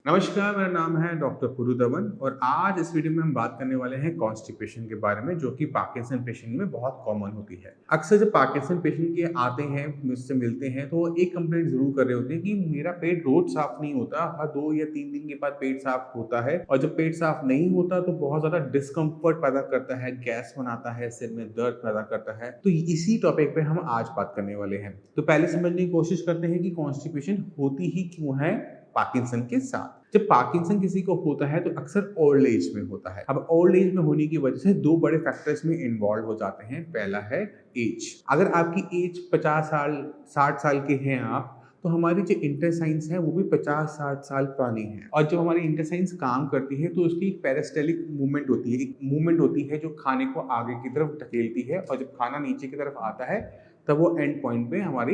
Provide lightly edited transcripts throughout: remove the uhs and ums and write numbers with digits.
नमस्कार, मेरा नाम है डॉक्टर पुरु दमन और आज इस वीडियो में हम बात करने वाले हैं कॉन्स्टिपेशन के बारे में, जो कि पार्किंसन पेशेंट में बहुत कॉमन होती है। अक्सर जब पार्किंसन पेशेंट के आते हैं, मुझसे मिलते हैं, तो वो एक कंप्लेंट ज़रूर कर रहे होते हैं कि मेरा पेट रोज़ साफ नहीं होता, हर 2 या 3 दिन के बाद पेट साफ होता है और जब पेट साफ नहीं होता तो बहुत ज़्यादा डिस्कम्फर्ट पैदा करता है, गैस बनाता है, सिर में दर्द पैदा करता है। तो इसी टॉपिक पे हम आज बात करने वाले हैं। तो पहले समझने की कोशिश करते हैं कि कॉन्स्टिपेशन होती ही क्यों है पार्किंसन के साथ। जब पार्किंसन किसी को होता है तो अक्सर ओल्ड एज में होता है। अब ओल्ड एज में होने की वजह से दो बड़े फैक्टर्स में इन्वॉल्व हो जाते हैं। पहला है एज। अगर आपकी एज 50 साल 60 साल के हैं आप, तो हमारी जो इंटेस्टाइन्स है वो भी 50-60 साल पुरानी है और जब हमारी इंटेस्टाइन्स काम करती है तो उसकी एक पेरिस्टाल्टिक मूवमेंट होती है, एक मूवमेंट होती है जो खाने को आगे की तरफ धकेलती है और जब खाना नीचे की तरफ आता है तब वो एंड पॉइंट पे हमारी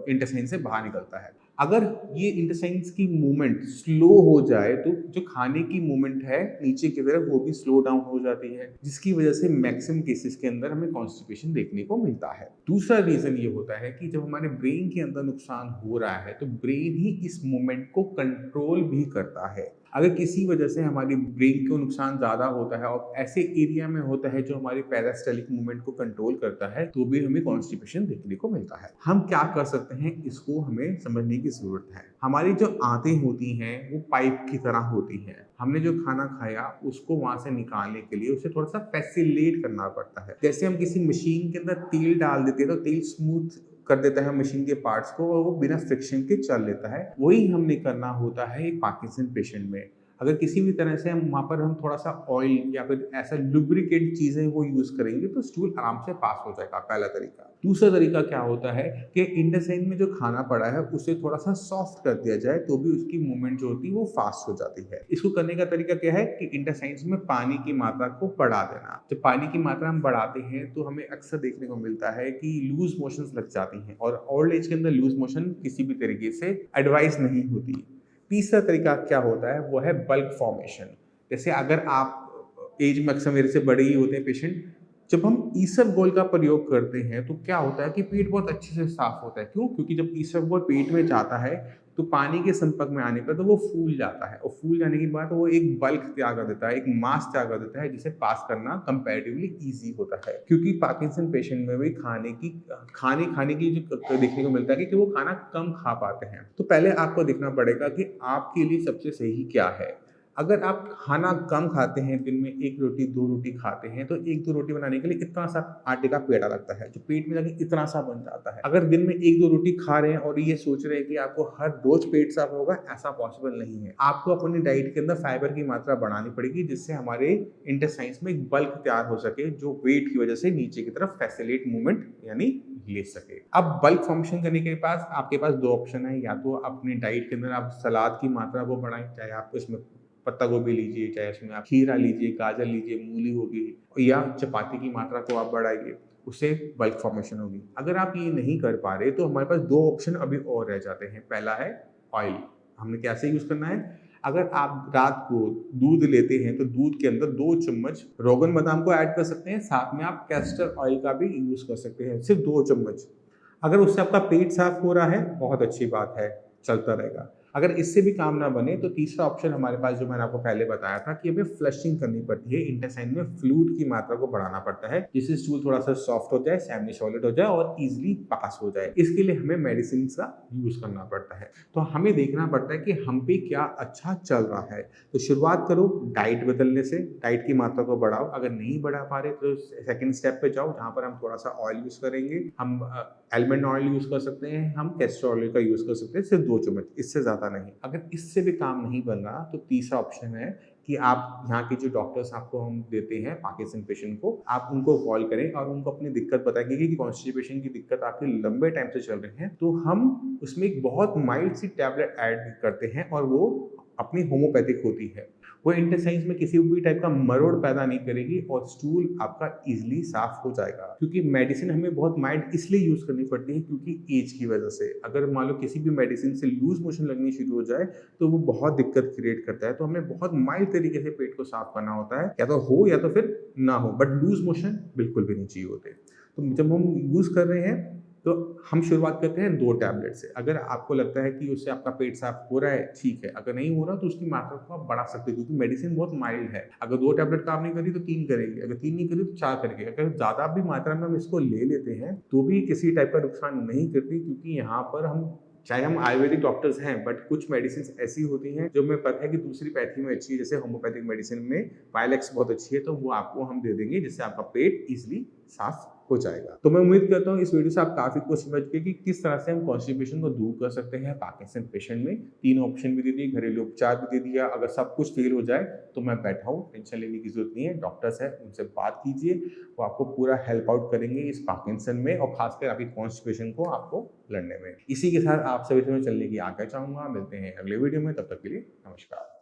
इंटेस्टाइन से बाहर निकलता है। अगर ये इंटेस्टाइन्स की मूवमेंट स्लो हो जाए तो जो खाने की मूवमेंट है नीचे की तरफ वो भी स्लो डाउन हो जाती है, जिसकी वजह से मैक्सिमम केसेस के अंदर हमें कॉन्स्टिपेशन देखने को मिलता है। दूसरा रीजन ये होता है कि जब हमारे ब्रेन के अंदर नुकसान हो रहा है तो ब्रेन ही इस मूवमेंट को कंट्रोल भी करता है। अगर किसी वजह से हमारी ब्रेन को नुकसान ज़्यादा होता है और ऐसे एरिया में होता है जो हमारी पेरिस्टाल्टिक मूवमेंट को कंट्रोल करता है तो भी हमें कॉन्स्टिपेशन देखने को मिलता है। हम क्या कर सकते हैं, इसको हमें समझने की जरूरत है। हमारी जो आंतें होती हैं वो पाइप की तरह होती हैं। हमने जो खाना खाया उसको वहां से निकालने के लिए उसे थोड़ा सा फैसिलिटेट करना पड़ता है। जैसे हम किसी मशीन के अंदर तेल डाल देते हैं तो तेल स्मूथ कर देता है मशीन के पार्ट्स को और वो बिना फ्रिक्शन के चल लेता है। वही हमने करना होता है एक पार्किंसन पेशेंट में। अगर किसी भी तरह से हम वहाँ पर हम थोड़ा सा ऑयल या फिर ऐसा लुब्रिकेंट चीज़ें वो यूज़ करेंगे तो स्टूल आराम से पास हो जाएगा, पहला तरीका। दूसरा तरीका क्या होता है कि इंटेस्टाइन में जो खाना पड़ा है उसे थोड़ा सा सॉफ्ट कर दिया जाए तो भी उसकी मूवमेंट जो होती है वो फास्ट हो जाती है। इसको करने का तरीका क्या है कि इंटेस्टाइन्स में पानी की मात्रा को बढ़ा देना। जब पानी की मात्रा हम बढ़ाते हैं तो हमें अक्सर देखने को मिलता है कि लूज मोशंस लग जाती हैं और ओल्ड एज के अंदर लूज मोशन किसी भी तरीके से एडवाइस नहीं होती। तीसरा तरीका क्या होता है वो है बल्क फॉर्मेशन। जैसे अगर आप एज में अक्सर मेरे से बड़े ही होते हैं पेशेंट, जब हम ईसबगोल का प्रयोग करते हैं तो क्या होता है कि पेट बहुत अच्छे से साफ होता है। क्यों? क्योंकि जब ईसबगोल पेट में जाता है तो पानी के संपर्क में आने पर तो वो फूल जाता है और फूल जाने के बाद वो एक बल्क तैयार कर देता है, एक मास तैयार कर देता है जिसे पास करना कंपैरेटिवली इजी होता है। क्योंकि पार्किंसन पेशेंट में भी खाने खाने की जो देखने को मिलता है कि वो खाना कम खा पाते हैं। तो पहले आपको देखना पड़ेगा कि आपके लिए सबसे सही क्या है। अगर आप खाना कम खाते हैं, दिन में 1 रोटी 2 रोटी खाते हैं तो 1-2 रोटी बनाने के लिए इतना सा आटे का पेड़ा लगता है जो पेट में जाके इतना सा बन जाता है। अगर दिन में 1-2 रोटी खा रहे हैं और ये सोच रहे हैं कि आपको हर रोज पेट साफ होगा, ऐसा पॉसिबल नहीं है। आपको अपनी डाइट के अंदर फाइबर की मात्रा बढ़ानी पड़ेगी जिससे हमारे इंटेस्टाइन्स में एक बल्क तैयार हो सके जो वेट की वजह से नीचे की तरफ फैसिलिटेट मूवमेंट यानी ले सके। अब बल्क फंक्शन करने के पास आपके पास 2 ऑप्शन है। या तो अपनी डाइट के अंदर आप सलाद की मात्रा को बढ़ाएं, चाहे आप इसमें पत्ता गोभी लीजिए, चाहे उसमें आप खीरा लीजिए, गाजर लीजिए, मूली होगी, या चपाती की मात्रा को आप बढ़ाइए, उससे बल्क फॉर्मेशन होगी। अगर आप ये नहीं कर पा रहे तो हमारे पास 2 ऑप्शन अभी और रह जाते हैं। पहला है ऑयल। हमने कैसे यूज़ करना है? अगर आप रात को दूध लेते हैं तो दूध के अंदर 2 चम्मच रोगन बादाम को ऐड कर सकते हैं, साथ में आप कैस्टर ऑयल का भी यूज़ कर सकते हैं, सिर्फ 2 चम्मच। अगर उससे आपका पेट साफ हो रहा है, बहुत अच्छी बात है, चलता रहेगा। अगर इससे भी काम ना बने तो तीसरा ऑप्शन हमारे पास जो मैंने आपको पहले बताया था कि हमें फ्लशिंग करनी पड़ती है, इंटेस्टाइन में फ्लूइड की मात्रा को बढ़ाना पड़ता है जिससे स्टूल थोड़ा सा सॉफ्ट हो जाए, सेमी सॉलिड हो जाए और इजीली पास हो जाए। इसके लिए हमें मेडिसिन का यूज करना पड़ता है। तो हमें देखना पड़ता है कि हम पे क्या अच्छा चल रहा है। तो शुरुआत करो डाइट बदलने से, डाइट की मात्रा को बढ़ाओ। अगर नहीं बढ़ा पा रहे तो सेकंड स्टेप पे जाओ जहाँ पर हम थोड़ा सा ऑयल यूज करेंगे। हम आलमंड ऑयल यूज कर सकते हैं, हम कैस्टर ऑयल का यूज कर सकते हैं, सिर्फ 2 चम्मच, इससे ज्यादा नहीं। अगर इससे भी काम नहीं बन रहा तो तीसरा ऑप्शन है कि आप यहाँ के जो डॉक्टर्स आपको हम देते हैं पार्किंसन पेशेंट को, आप उनको कॉल करें और उनको अपनी दिक्कत बताएंगे कि कॉन्स्टिपेशन की दिक्कत आपकी लंबे टाइम से चल रही है। तो हम उसमें एक बहुत माइल्ड सी टैबलेट ऐड करते हैं और वो अपनी होम्योपैथिक होती है। वो इंटेस्टाइन्स में किसी भी टाइप का मरोड़ पैदा नहीं करेगी और स्टूल आपका इजीली साफ हो जाएगा। क्योंकि मेडिसिन हमें बहुत माइल्ड इसलिए यूज करनी पड़ती है क्योंकि एज की वजह से। अगर मान लो किसी भी मेडिसिन से लूज मोशन लगनी शुरू हो जाए तो वो बहुत दिक्कत क्रिएट करता है। तो हमें बहुत माइल्ड तरीके से पेट को साफ करना होता है, या तो हो या तो फिर ना हो, बट लूज मोशन बिल्कुल भी नहीं चाहिए होते। तो जब हम यूज कर रहे हैं तो हम शुरुआत करते हैं 2 टैबलेट से। अगर आपको लगता है कि उससे आपका पेट साफ हो रहा है, ठीक है। अगर नहीं हो रहा तो उसकी मात्रा को आप बढ़ा सकते हो, क्योंकि मेडिसिन बहुत माइल्ड है। अगर 2 टैबलेट काम नहीं करी तो 3 करेंगे, अगर 3 नहीं करी तो 4 करेंगे। अगर ज़्यादा भी मात्रा में हम इसको ले लेते हैं तो भी किसी टाइप का नुकसान नहीं करती, क्योंकि यहाँ पर हम चाहे हम आयुर्वेदिक डॉक्टर्स हैं, बट कुछ मेडिसिन ऐसी होती हैं जो हमें पता है कि दूसरी पैथी में अच्छी है, जैसे होम्योपैथिक मेडिसिन में पाइलेक्स बहुत अच्छी है, तो वो आपको हम दे देंगे, जिससे आपका पेट इजीली साफ हो जाएगा। तो मैं उम्मीद करता हूँ इस वीडियो से आप काफी कुछ समझ गए कि किस तरह से हम कॉन्स्टिपेशन को दूर कर सकते हैं पार्किंसन पेशेंट में। 3 ऑप्शन भी दे दिए, घरेलू उपचार भी दे दिया। अगर सब कुछ फेल हो जाए तो मैं बैठा हूँ, टेंशन लेने की जरूरत नहीं है। डॉक्टर्स है, उनसे बात कीजिए, वो आपको पूरा हेल्प आउट करेंगे इस पार्किंसन में, और खासकर आपकी कॉन्स्टिपेशन को आपको लड़ने में। इसी के साथ आप सभी से मैं चलने की आज्ञा चाहूंगा। मिलते हैं अगले वीडियो में, तब तक के लिए नमस्कार।